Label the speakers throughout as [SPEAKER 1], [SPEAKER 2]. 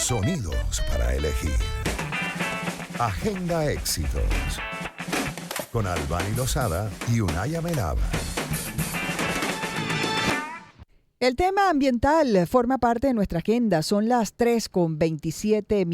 [SPEAKER 1] Sonidos para elegir. Agenda Éxitos. Con Albany Lozada y Unay Amenábar.
[SPEAKER 2] El tema ambiental forma parte de nuestra agenda. Son las 3:27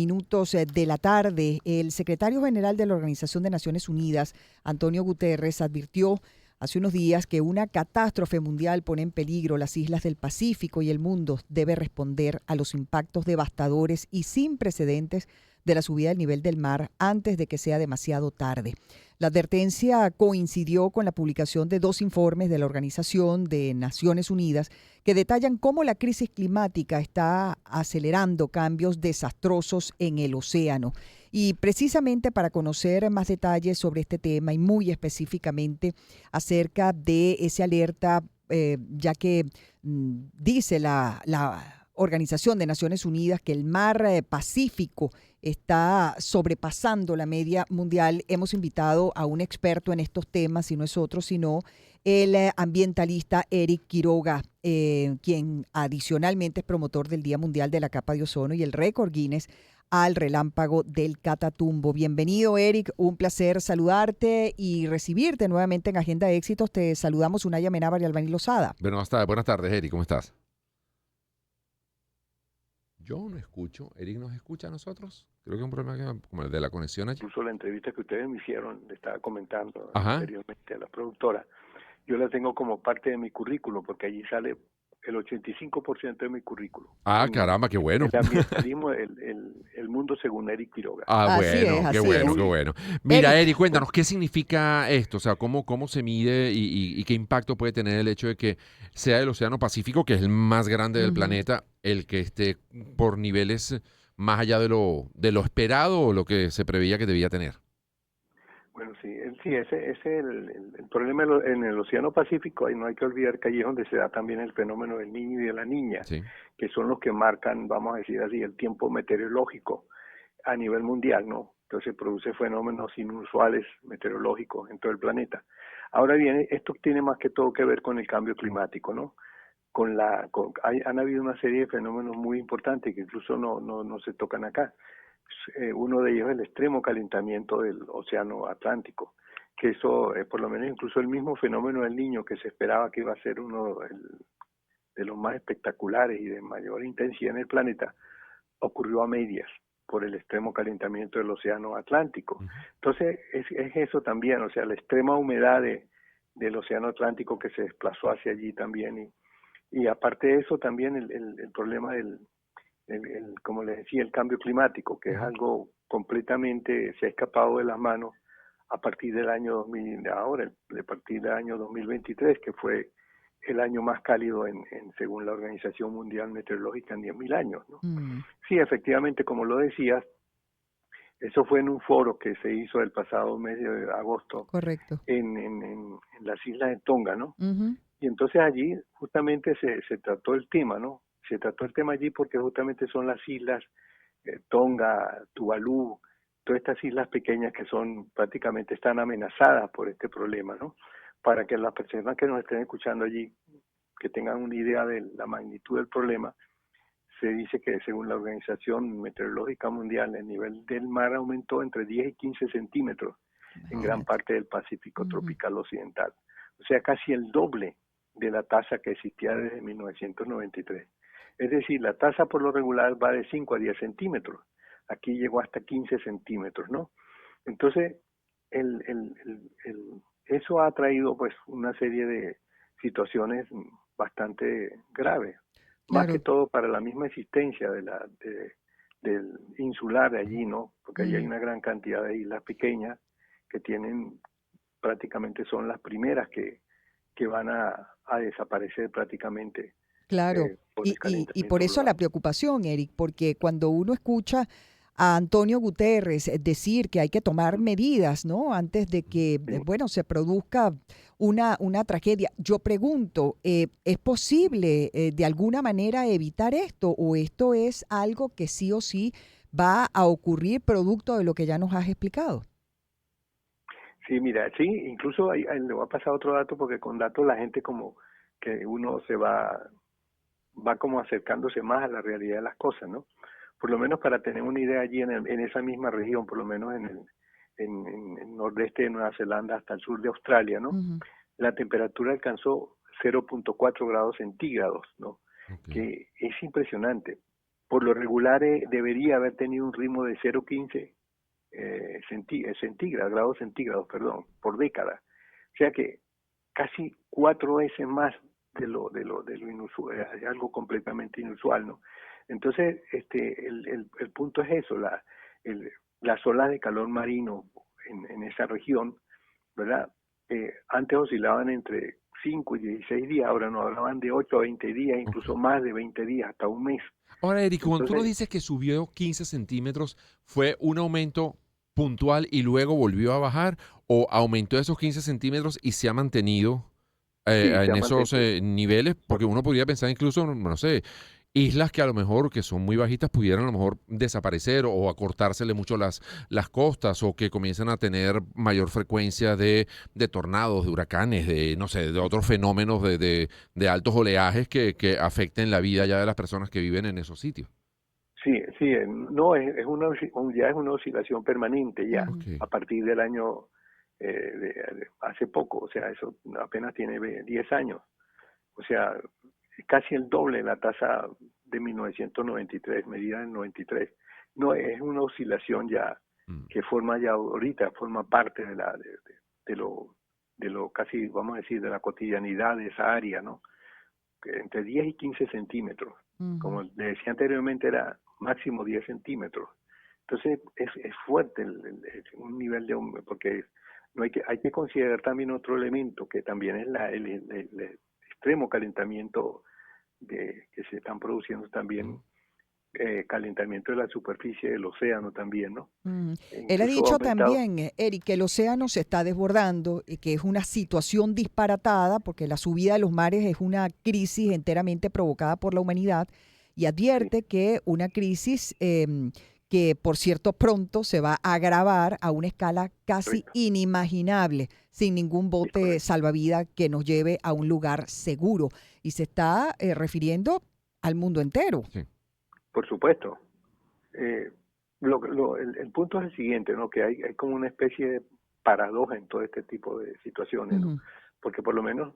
[SPEAKER 2] de la tarde. El secretario general de la Organización de Naciones Unidas, Antonio Guterres, advirtió hace unos días que una catástrofe mundial pone en peligro las islas del Pacífico y el mundo debe responder a los impactos devastadores y sin precedentes de la subida del nivel del mar antes de que sea demasiado tarde. La advertencia coincidió con la publicación de 2 informes de la Organización de Naciones Unidas que detallan cómo la crisis climática está acelerando cambios desastrosos en el océano. Y precisamente para conocer más detalles sobre este tema y muy específicamente acerca de esa alerta, ya que dice la Organización de Naciones Unidas que el mar Pacífico está sobrepasando la media mundial, hemos invitado a un experto en estos temas, y no es otro sino el ambientalista Eric Quiroga, quien adicionalmente es promotor del Día Mundial de la Capa de Ozono y el récord Guinness al relámpago del Catatumbo. Bienvenido, Eric, un placer saludarte y recibirte nuevamente en Agenda de Éxitos. Te saludamos Unay Amenábar y Albany Lozada.
[SPEAKER 3] Buenas tardes, Eric, ¿cómo estás? Yo no escucho. ¿Eric nos escucha a nosotros? Creo que es un problema como el de la conexión allí.
[SPEAKER 4] Incluso la entrevista que ustedes me hicieron, le estaba comentando
[SPEAKER 3] Ajá.
[SPEAKER 4] anteriormente a la productora, yo la tengo como parte de mi currículo, porque allí sale el 85% de mi currículo.
[SPEAKER 3] Caramba, qué bueno.
[SPEAKER 4] El ambientalismo, el mundo según Eric Quiroga.
[SPEAKER 3] Qué bueno. Mira, Eric, cuéntanos, ¿qué significa esto? O sea, ¿cómo se mide y qué impacto puede tener el hecho de que sea el Océano Pacífico, que es el más grande del planeta, el que esté por niveles más allá de lo esperado o lo que se preveía que debía tener?
[SPEAKER 4] Bueno, ese es el problema en el Océano Pacífico. Y no hay que olvidar que allí es donde se da también el fenómeno del niño y de la niña,
[SPEAKER 3] sí,
[SPEAKER 4] que son los que marcan, vamos a decir así, el tiempo meteorológico a nivel mundial, ¿no? Entonces produce fenómenos inusuales meteorológicos en todo el planeta. Ahora bien, esto tiene más que todo que ver con el cambio climático, ¿no? Han habido una serie de fenómenos muy importantes que incluso no se tocan acá. Uno de ellos es el extremo calentamiento del océano Atlántico, que eso, por lo menos incluso el mismo fenómeno del Niño, que se esperaba que iba a ser uno de los más espectaculares y de mayor intensidad en el planeta, ocurrió a medias por el extremo calentamiento del océano Atlántico. Entonces es eso también, o sea, la extrema humedad del océano Atlántico que se desplazó hacia allí también, y aparte de eso también el problema como les decía, el cambio climático, que es algo completamente, se ha escapado de las manos a partir del año 2000, ahora, a partir del año 2023, que fue el año más cálido según la Organización Mundial Meteorológica en 10.000 años, ¿no? Sí, efectivamente, como lo decías, eso fue en un foro que se hizo el pasado mes de agosto.
[SPEAKER 2] Correcto.
[SPEAKER 4] En las islas de Tonga, ¿no? Y entonces allí justamente se trató el tema, ¿no? Se trató el tema allí porque justamente son las islas Tonga, Tuvalu, todas estas islas pequeñas que prácticamente están amenazadas por este problema, ¿no? Para que las personas que nos estén escuchando allí, que tengan una idea de la magnitud del problema, se dice que según la Organización Meteorológica Mundial, el nivel del mar aumentó entre 10 y 15 centímetros en gran parte del Pacífico tropical occidental. O sea, casi el doble de la tasa que existía desde 1993. Es decir, la tasa por lo regular va de 5 a 10 centímetros. Aquí llegó hasta 15 centímetros, ¿no? Entonces, eso ha traído pues una serie de situaciones bastante graves. Claro. Más que todo para la misma existencia del insular de allí, ¿no? Porque allí hay una gran cantidad de islas pequeñas que prácticamente son las primeras que van a desaparecer prácticamente.
[SPEAKER 2] Claro, y por eso la preocupación, Eric, porque cuando uno escucha a Antonio Guterres decir que hay que tomar medidas, ¿no? Antes de que, se produzca una tragedia. Yo pregunto, ¿es posible de alguna manera evitar esto o esto es algo que sí o sí va a ocurrir producto de lo que ya nos has explicado?
[SPEAKER 4] Sí, mira, sí, incluso le voy a pasar otro dato porque con datos la gente como que uno se va como acercándose más a la realidad de las cosas, ¿no? por lo menos para tener una idea allí en esa misma región, por lo menos en el nordeste de Nueva Zelanda hasta el sur de Australia, ¿no?
[SPEAKER 2] Ujú.
[SPEAKER 4] La temperatura alcanzó 0.4 grados centígrados, ¿no?
[SPEAKER 3] Ok.
[SPEAKER 4] Que es impresionante. Por lo regular debería haber tenido un ritmo de 0.15 grados centígrados, perdón, por década. O sea que casi 4 veces más de lo inusual, es algo completamente inusual, ¿no? Entonces, el punto es eso, las olas de calor marino en esa región, ¿verdad? Antes oscilaban entre 5 y 16 días, ahora nos hablaban de 8 a 20 días,
[SPEAKER 3] Ok.
[SPEAKER 4] incluso más de 20 días, hasta un mes.
[SPEAKER 3] Ahora, Eric, cuando tú nos
[SPEAKER 4] Entonces,
[SPEAKER 3] dices que subió 15 centímetros, ¿fue un aumento puntual y luego volvió a bajar? ¿O aumentó esos 15 centímetros y se ha mantenido
[SPEAKER 4] sí, se
[SPEAKER 3] en
[SPEAKER 4] ha
[SPEAKER 3] esos
[SPEAKER 4] mantenido.
[SPEAKER 3] niveles? Porque uno podría pensar incluso, no sé, islas que a lo mejor, que son muy bajitas, pudieran a lo mejor desaparecer o acortársele mucho las costas o que comiencen a tener mayor frecuencia de tornados, de huracanes, de, no sé, de otros fenómenos de altos oleajes que afecten la vida ya de las personas que viven en esos sitios.
[SPEAKER 4] Sí, sí, no, ya es una oscilación permanente ya,
[SPEAKER 2] Ujú.
[SPEAKER 3] Ok.
[SPEAKER 4] a partir del año hace poco, o sea, eso apenas tiene 10 años, o sea, casi el doble de la tasa de 1993, medida en 93. No, es una oscilación ya
[SPEAKER 3] Mm.
[SPEAKER 4] que forma ya ahorita, forma parte de lo casi, vamos a decir, de la cotidianidad de esa área, ¿no? Que entre 10 y 15 centímetros.
[SPEAKER 2] Ujú.
[SPEAKER 4] Como le decía anteriormente, era máximo 10 centímetros. Entonces, es fuerte un nivel de hombre, porque no hay que considerar también otro elemento, que también es el extremo calentamiento que se están produciendo también,
[SPEAKER 3] Ujú.
[SPEAKER 4] calentamiento de la superficie del océano también, ¿no?
[SPEAKER 2] Mm.
[SPEAKER 4] E
[SPEAKER 2] Él ha
[SPEAKER 4] incluso ha
[SPEAKER 2] dicho
[SPEAKER 4] aumentado.
[SPEAKER 2] también, Eric, que el océano se está desbordando y que es una situación disparatada porque la subida de los mares es una crisis enteramente provocada por la humanidad y
[SPEAKER 4] Sí,
[SPEAKER 2] advierte que una crisis que, por cierto, pronto se va a agravar a una escala casi
[SPEAKER 4] correcto,
[SPEAKER 2] inimaginable, sin ningún
[SPEAKER 4] es
[SPEAKER 2] bote
[SPEAKER 4] correcto.
[SPEAKER 2] salvavidas que nos lleve a un lugar seguro. Y se está refiriendo al mundo entero.
[SPEAKER 3] Sí.
[SPEAKER 4] Por supuesto. Eh, el punto es el siguiente, ¿no? Que hay como una especie de paradoja en todo este tipo de situaciones, ¿no?
[SPEAKER 2] Ujú.
[SPEAKER 4] Porque por lo menos,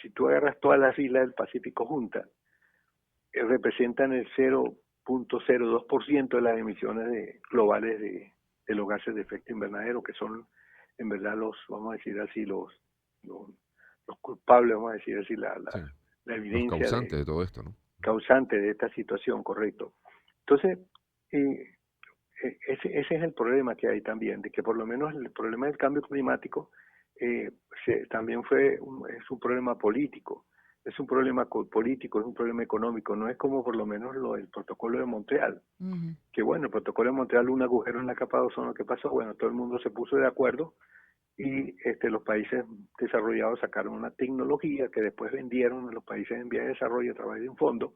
[SPEAKER 4] si tú agarras todas las islas del Pacífico juntas, representan el 0.02% de las emisiones globales de los gases de efecto invernadero, que son en verdad vamos a decir así, los, los culpables, vamos a decir así,
[SPEAKER 3] Sí.
[SPEAKER 4] la
[SPEAKER 3] Los
[SPEAKER 4] evidencia
[SPEAKER 3] causantes de todo esto, ¿no?
[SPEAKER 4] causante de esta situación, correcto. Entonces, eh, ese es el problema que hay también, de que por lo menos el problema del cambio climático también es un problema político, es un problema político, es un problema económico, no es como por lo menos el protocolo de Montreal,
[SPEAKER 2] Ujú.
[SPEAKER 4] que bueno, el protocolo de Montreal, un agujero en la capa de ozono, ¿qué pasó? Bueno, todo el mundo se puso de acuerdo y los países desarrollados sacaron una tecnología que después vendieron a los países en vía de desarrollo a través de un fondo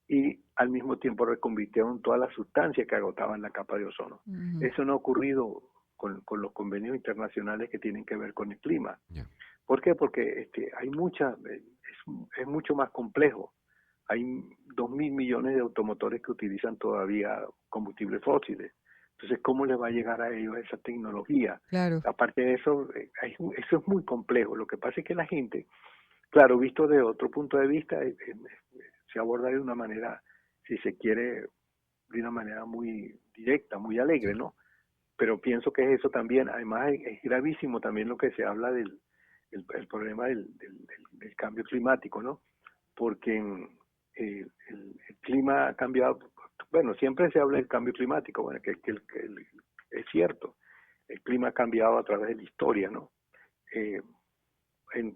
[SPEAKER 4] y al mismo tiempo reconvirtieron todas las sustancias que agotaban la capa de ozono.
[SPEAKER 2] Ujú.
[SPEAKER 4] Eso no ha ocurrido con los convenios internacionales que tienen que ver con el clima.
[SPEAKER 3] Ya.
[SPEAKER 4] ¿Por qué? Porque es mucho más complejo. Hay 2.000 millones de automotores que utilizan todavía combustibles fósiles. Entonces, ¿cómo les va a llegar a ellos esa tecnología?
[SPEAKER 2] Claro.
[SPEAKER 4] Aparte de eso, eso es muy complejo. Lo que pasa es que la gente, claro, visto de otro punto de vista, se aborda de una manera, si se quiere, de una manera muy directa, muy
[SPEAKER 3] Sí.
[SPEAKER 4] alegre, ¿no? Pero pienso que es eso también. Además, es gravísimo también lo que se habla el problema del cambio climático, ¿no? Porque el clima ha cambiado. Bueno, siempre se habla del cambio climático, bueno, es cierto. El clima ha cambiado a través de la historia, ¿no? Eh,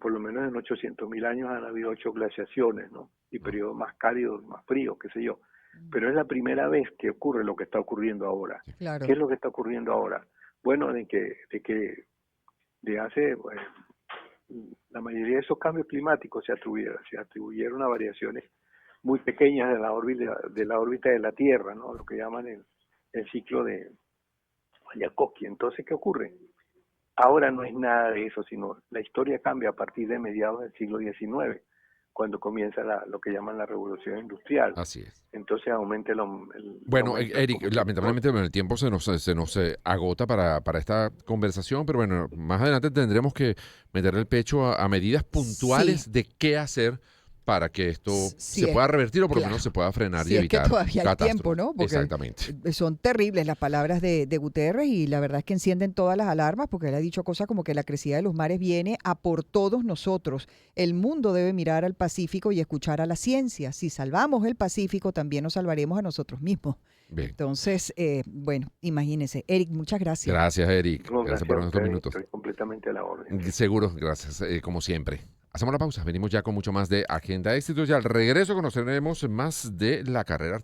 [SPEAKER 4] por lo menos en 800.000 años han habido 8 glaciaciones, ¿no? Y
[SPEAKER 3] No.
[SPEAKER 4] periodos más cálidos, más fríos, qué sé yo. Pero es la primera vez que ocurre lo que está ocurriendo ahora.
[SPEAKER 2] Claro.
[SPEAKER 4] ¿Qué es lo que está ocurriendo ahora? Bueno, de hace, la mayoría de esos cambios climáticos se atribuyeron a variaciones muy pequeñas de la órbita de la Tierra, ¿no? Lo que llaman el ciclo de Mayakovsky. Entonces, ¿qué ocurre? Ahora no es nada de eso, sino la historia cambia a partir de mediados del siglo XIX, cuando comienza lo que llaman la revolución industrial.
[SPEAKER 3] Así es.
[SPEAKER 4] Entonces aumenta
[SPEAKER 3] Bueno,
[SPEAKER 4] aumenta
[SPEAKER 3] Eric, lamentablemente el tiempo se nos agota para esta conversación, pero bueno, más adelante tendremos que meterle el pecho a medidas puntuales de qué hacer para que esto se pueda revertir o por lo menos se pueda frenar y evitar
[SPEAKER 2] es que todavía hay
[SPEAKER 3] catástrofes.
[SPEAKER 2] tiempo, ¿no? Porque
[SPEAKER 3] exactamente.
[SPEAKER 2] son terribles las palabras de Guterres y la verdad es que encienden todas las alarmas porque él ha dicho cosas como que la crecida de los mares viene a por todos nosotros. El mundo debe mirar al Pacífico y escuchar a la ciencia. Si salvamos el Pacífico, también nos salvaremos a nosotros mismos.
[SPEAKER 3] Bien.
[SPEAKER 2] Entonces, bueno, imagínense. Eric, muchas gracias.
[SPEAKER 3] Gracias, Eric.
[SPEAKER 4] No,
[SPEAKER 3] gracias por nuestros minutos.
[SPEAKER 4] Estoy completamente a la orden.
[SPEAKER 3] Seguro, gracias, como siempre. Hacemos la pausa, venimos ya con mucho más de Agenda Éxitos y al regreso conoceremos más de la carrera